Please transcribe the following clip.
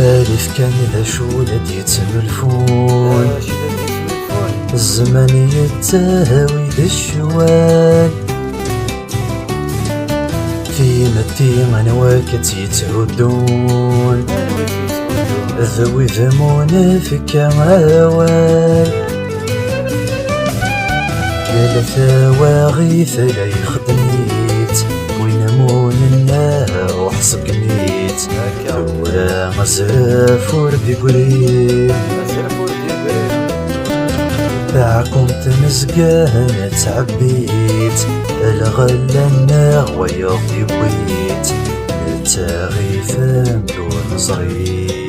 والف كان ذا شولد يتملفون الزمان يتهاوي ذا الشوال في مدي غنواكت يتعودون ذوي ذمون فيك عوال يا لثاواغي ثلا يخدميت وين موننا وحصقنيت هوا غزافور بيقريب باعكم تمزقان تعبيت الغلنا ويضي بويت التاغي فان دون صغير